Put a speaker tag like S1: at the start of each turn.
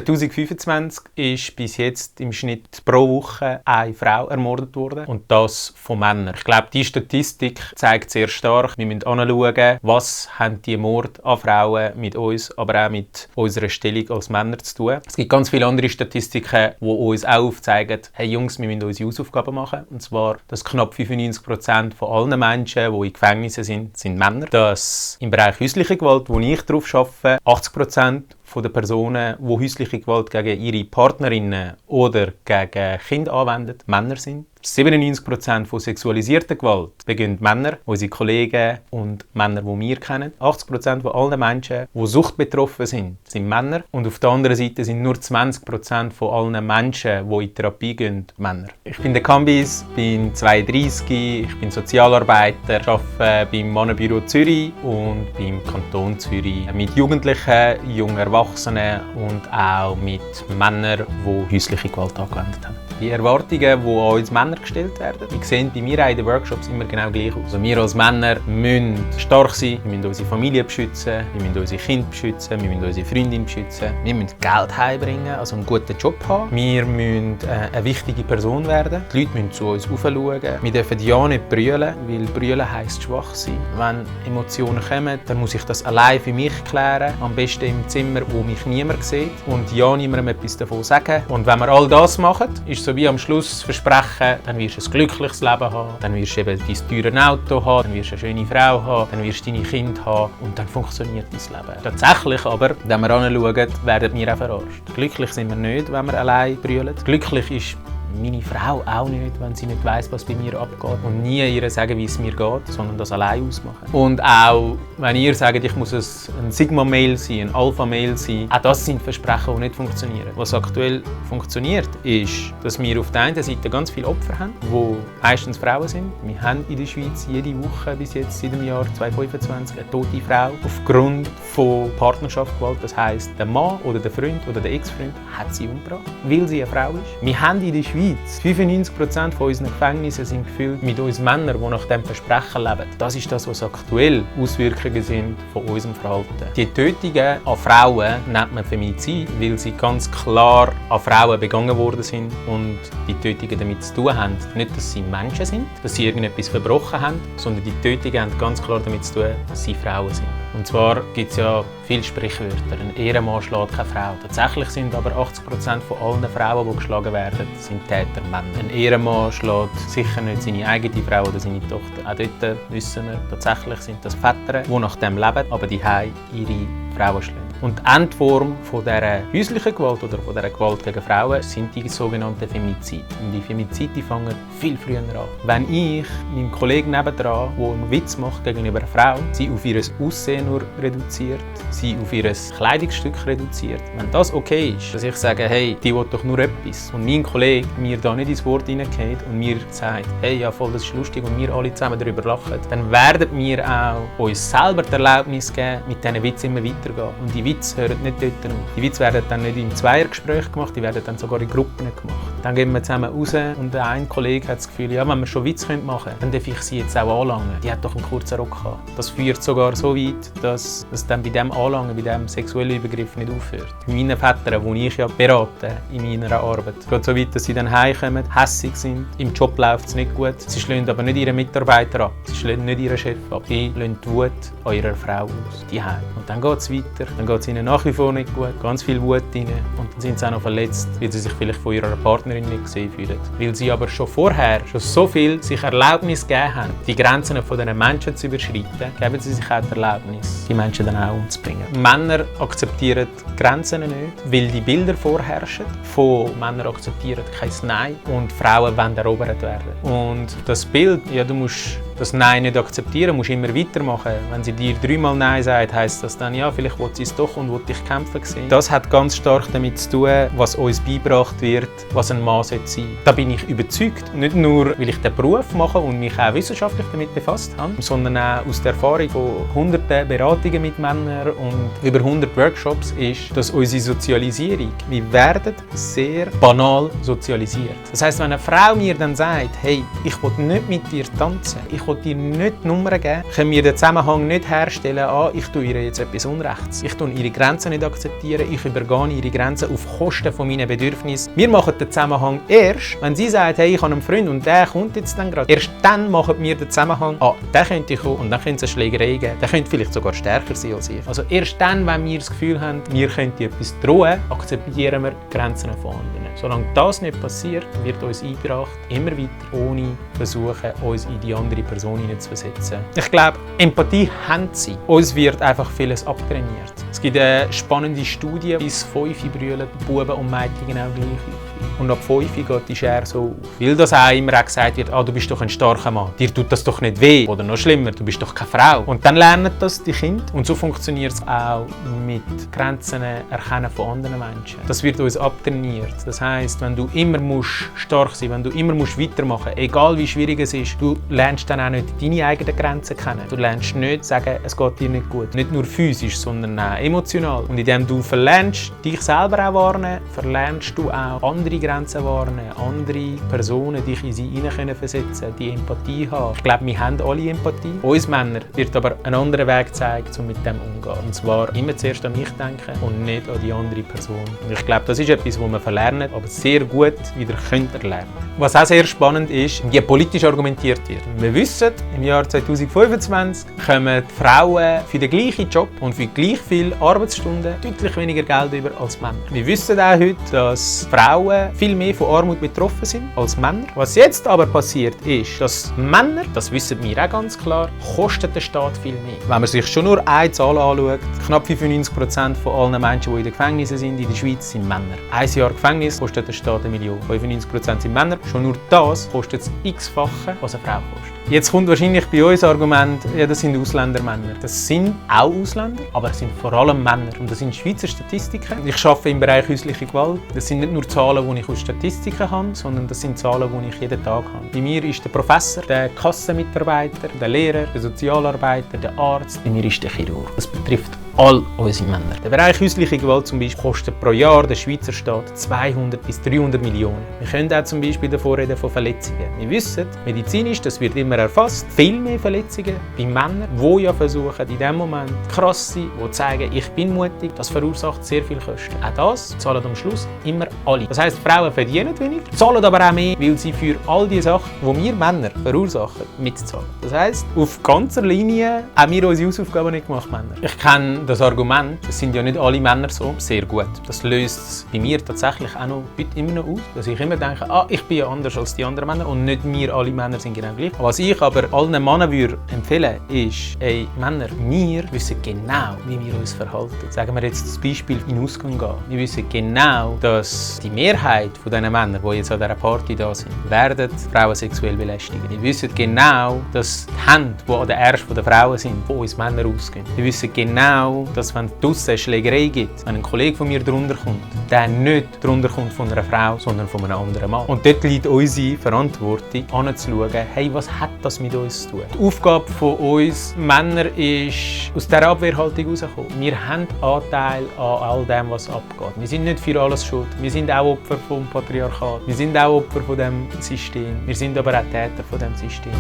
S1: 2025 ist bis jetzt im Schnitt pro Woche eine Frau ermordet worden. Und das von Männern. Ich glaube, die Statistik zeigt sehr stark. Wir müssen anschauen, was haben die Morde an Frauen mit uns, aber auch mit unserer Stellung als Männer zu tun. Es gibt ganz viele andere Statistiken, die uns auch aufzeigen, hey Jungs, wir müssen unsere Hausaufgaben machen. Und zwar, dass knapp 95% von allen Menschen, die in Gefängnissen sind Männer. Dass im Bereich häusliche Gewalt, wo ich drauf arbeite, 80% von den Personen, die häusliche Gewalt gegen ihre Partnerinnen oder gegen Kinder anwenden, Männer sind. 97% von sexualisierter Gewalt begehen Männer, unsere Kollegen und Männer, die wir kennen. 80% von allen Menschen, die Sucht betroffen sind Männer. Und auf der anderen Seite sind nur 20% von allen Menschen, die in Therapie gehen, Männer. Ich bin der Kambis, bin 32, ich bin Sozialarbeiter, arbeite beim Mannenbüro Zürich und beim Kanton Zürich mit Jugendlichen, jungen Erwachsenen und auch mit Männern, die häusliche Gewalt angewendet haben. Die Erwartungen, die an uns Männer gestellt werden, die sehen bei mir auch in den Workshops immer genau gleich aus. Also wir als Männer müssen stark sein, wir müssen unsere Familie beschützen, wir müssen unsere Kinder beschützen, wir müssen unsere Freundin beschützen, wir müssen Geld heimbringen, also einen guten Job haben. Wir müssen eine wichtige Person werden. Die Leute müssen zu uns aufschauen. Wir dürfen ja nicht brüllen, weil brüllen heisst schwach sein. Wenn Emotionen kommen, dann muss ich das allein für mich klären. Am besten im Zimmer, wo mich niemand sieht und ja niemandem etwas davon sagen. Und wenn wir all das machen, ist so wie am Schluss versprechen, dann wirst du ein glückliches Leben haben, dann wirst du eben dein teures Auto haben, dann wirst du eine schöne Frau haben, dann wirst du deine Kinder haben und dann funktioniert dein Leben. Tatsächlich aber, wenn wir anschauen, werden wir auch verarscht. Glücklich sind wir nicht, wenn wir allein brüllen. Glücklich ist meine Frau auch nicht, wenn sie nicht weiss, was bei mir abgeht und nie ihr sagen, wie es mir geht, sondern das allein ausmachen. Und auch, wenn ihr sagt, ich muss ein Sigma-Mail sein, ein Alpha-Mail sein, auch das sind Versprechen, die nicht funktionieren. Was aktuell funktioniert, ist, dass wir auf der einen Seite ganz viele Opfer haben, die meistens Frauen sind. Wir haben in der Schweiz jede Woche bis jetzt seit dem Jahr 2025 eine tote Frau aufgrund von Partnerschaftsgewalt. Das heisst, der Mann oder der Freund oder der Ex-Freund hat sie umgebracht, weil sie eine Frau ist. Wir haben in der Schweiz 95% von unseren Gefängnissen sind gefüllt mit uns Männern, die nach diesem Versprechen leben. Das ist das, was aktuell Auswirkungen sind von unserem Verhalten. Die Tötungen an Frauen nennt man Femizid, weil sie ganz klar an Frauen begangen worden sind und die Tötungen damit zu tun haben. Nicht, dass sie Menschen sind, dass sie irgendetwas verbrochen haben, sondern die Tötungen haben ganz klar damit zu tun, dass sie Frauen sind. Und zwar gibt es ja viele Sprichwörter. Ein Ehrenmann schlägt keine Frau. Tatsächlich sind aber 80% von allen Frauen, die geschlagen werden, sind Täter Männer. Ein Ehrenmann schlägt sicher nicht seine eigene Frau oder seine Tochter. Auch dort wissen wir, tatsächlich sind das Väter, die nach dem leben, aber die ihre Frauen schlagen. Und die Endform von dieser häuslichen Gewalt oder von dieser Gewalt gegen Frauen sind die sogenannten Femizide. Und die Femizide fangen viel früher an. Wenn ich meinem Kollegen nebendran, der einen Witz macht gegenüber einer Frau, sie auf ihr Aussehen nur reduziert, sie auf ihr Kleidungsstück reduziert, wenn das okay ist, dass ich sage, hey, die will doch nur etwas, und mein Kollege mir da nicht ins Wort hineingeht und mir sagt, hey, ja voll, das ist lustig und wir alle zusammen darüber lachen, dann werden wir auch uns selber die Erlaubnis geben, mit diesen Witzen immer weiterzugehen. Und die Witze hören nicht dort auf. Die Witze werden dann nicht im Zweiergespräch gemacht, die werden dann sogar in Gruppen gemacht. Dann gehen wir zusammen raus und der eine Kollege hat das Gefühl, ja, wenn wir schon Witze machen können, dann darf ich sie jetzt auch anlangen. Die hat doch einen kurzen Rock gehabt. Das führt sogar so weit, dass es dann bei dem Anlangen, bei dem sexuellen Übergriff nicht aufhört. Bei meinen Vätern, die ich ja berate in meiner Arbeit, es geht so weit, dass sie dann heimkommen, hässig sind, im Job läuft es nicht gut. Sie schlagen aber nicht ihren Mitarbeiter ab, sie schlagen nicht ihren Chef ab. Sie lassen die Wut an ihrer Frau aus, die heim. Und dann geht es weiter, dann geht es ihnen nach wie vor nicht gut, ganz viel Wut rein und dann sind sie auch noch verletzt, weil sie sich vielleicht von ihrer Partnerin nicht gesehen fühlen. Weil sie aber schon vorher schon so viel sich Erlaubnis gegeben haben, die Grenzen von diesen Menschen zu überschreiten, geben sie sich auch die Erlaubnis, die Menschen dann auch umzubringen. Männer akzeptieren Grenzen nicht, weil die Bilder vorherrschen. Von Männern akzeptieren kein Nein und Frauen wollen erobert werden. Und das Bild, ja, du musst das Nein nicht akzeptieren, musst immer weitermachen. Wenn sie dir 3-mal Nein sagt, heisst das dann, ja, vielleicht will sie es doch und will dich kämpfen sehen. Das hat ganz stark damit zu tun, was uns beigebracht wird, was ein Mann sein sollte. Da bin ich überzeugt. Nicht nur, weil ich den Beruf mache und mich auch wissenschaftlich damit befasst habe, sondern auch aus der Erfahrung von hunderten Beratungen mit Männern und über 100 Workshops ist, dass unsere Sozialisierung, wir werden sehr banal sozialisiert. Das heisst, wenn eine Frau mir dann sagt, hey, ich will nicht mit dir tanzen, ich will dir nicht die Nummer geben, können wir den Zusammenhang nicht herstellen, ich tue ihr jetzt etwas Unrechts. Ich tue ihre Grenzen nicht akzeptieren, ich übergehe ihre Grenzen auf Kosten von meinen Bedürfnissen. Wir machen den Zusammenhang erst, wenn sie sagt, hey, ich habe einen Freund und der kommt jetzt dann gerade. Erst dann machen wir den Zusammenhang, der könnte kommen und dann könnte es eine Schlägerei geben. Der könnte vielleicht sogar stärker sein als ich. Also erst dann, wenn wir das Gefühl haben, wir könnten etwas drohen, akzeptieren wir die Grenzen von anderen. Solange das nicht passiert, wird uns eingebracht, immer weiter, ohne versuchen, uns in die andere Person hineinzuversetzen. Ich glaube, Empathie haben sie. Uns wird einfach vieles abtrainiert. Es gibt eine spannende Studie, bis 5 brüllen Buben und Mädchen genau gleich häufig. Und ab 5 geht die Schere so auf. Weil das auch immer gesagt wird, du bist doch ein starker Mann, dir tut das doch nicht weh. Oder noch schlimmer, du bist doch keine Frau. Und dann lernen das die Kinder. Und so funktioniert es auch mit Grenzen erkennen von anderen Menschen. Das wird uns abtrainiert. Das heisst, wenn du immer stark sein musst, wenn du immer weitermachen musst, egal wie schwierig es ist, du lernst dann auch nicht deine eigenen Grenzen kennen. Du lernst nicht sagen, es geht dir nicht gut. Nicht nur physisch, sondern auch emotional. Und indem du verlernst, dich selber auch wahrnehmen, verlernst du auch andere Grenzen wahrnehmen, andere Personen dich in sie hineinversetzen können, die Empathie haben. Ich glaube, wir haben alle Empathie. Uns Männer wird aber ein anderer Weg gezeigt, um mit dem umzugehen. Und zwar immer zuerst an mich denken und nicht an die andere Person. Und ich glaube, das ist etwas, das man verlernt, aber sehr gut wieder erlernen. Was auch sehr spannend ist, wie politisch argumentiert wird. Wir wissen, im Jahr 2025 kommen die Frauen für den gleichen Job und für gleich viele Arbeitsstunden deutlich weniger Geld über als Männer. Wir wissen auch heute, dass Frauen viel mehr von Armut betroffen sind als Männer. Was jetzt aber passiert ist, dass Männer, das wissen wir auch ganz klar, kostet den Staat viel mehr. Wenn man sich schon nur eine Zahl anschaut, knapp 95% von allen Menschen, die in den Gefängnissen sind in der Schweiz, sind Männer. Ein Jahr Gefängnis kostet der Staat 1 Million. 95% sind Männer. Schon nur das kostet das x-fache, was eine Frau kostet. Jetzt kommt wahrscheinlich bei uns das Argument, ja, das sind Ausländermänner. Das sind auch Ausländer, aber es sind vor allem Männer. Und das sind Schweizer Statistiken. Ich arbeite im Bereich häusliche Gewalt. Das sind nicht nur Zahlen, die ich aus Statistiken habe, sondern das sind Zahlen, die ich jeden Tag habe. Bei mir ist der Professor, der Kassenmitarbeiter, der Lehrer, der Sozialarbeiter, der Arzt. Bei mir ist der Chirurg. Das betrifft all unsere Männer. Der Bereich häusliche Gewalt zum Beispiel kostet pro Jahr der Schweizer Staat 200 bis 300 Millionen. Wir können auch zum Beispiel davon reden von Verletzungen. Wir wissen, medizinisch, das wird immer erfasst, viel mehr Verletzungen bei Männern, die ja versuchen, in dem Moment krass zu sein, die zeigen, ich bin mutig, das verursacht sehr viel Kosten. Auch das zahlen am Schluss immer alle. Das heisst, Frauen verdienen weniger, zahlen aber auch mehr, weil sie für all die Sachen, die wir Männer verursachen, mitzahlen. Das heisst, auf ganzer Linie haben wir unsere Hausaufgaben nicht gemacht, Männer. Ich kenne das Argument, es sind ja nicht alle Männer so, sehr gut. Das löst es bei mir tatsächlich auch noch heute immer noch aus, dass ich immer denke, ich bin ja anders als die anderen Männer und nicht wir alle Männer sind genau gleich. Was ich aber allen Männern würde empfehlen, ist, Männer, wir wissen genau, wie wir uns verhalten. Sagen wir jetzt das Beispiel in den Ausgang gehen. Wir wissen genau, dass die Mehrheit von diesen Männern, die jetzt an dieser Party da sind, werden Frauen sexuell belästigen. Wir wissen genau, dass die Hände, die an den Ärschen der Frauen sind, von uns Männer ausgehen. Wir wissen genau, dass wenn es draussen eine Schlägerei gibt, wenn ein Kollege von mir drunter kommt, der nicht drunter kommt von einer Frau, sondern von einem anderen Mann. Und dort liegt unsere Verantwortung, anzuschauen, hey, was hat das mit uns zu tun? Die Aufgabe von uns Männern ist, aus dieser Abwehrhaltung rauszukommen. Wir haben Anteil an all dem, was abgeht. Wir sind nicht für alles schuld. Wir sind auch Opfer vom Patriarchat. Wir sind auch Opfer von diesem System. Wir sind aber auch Täter von diesem System.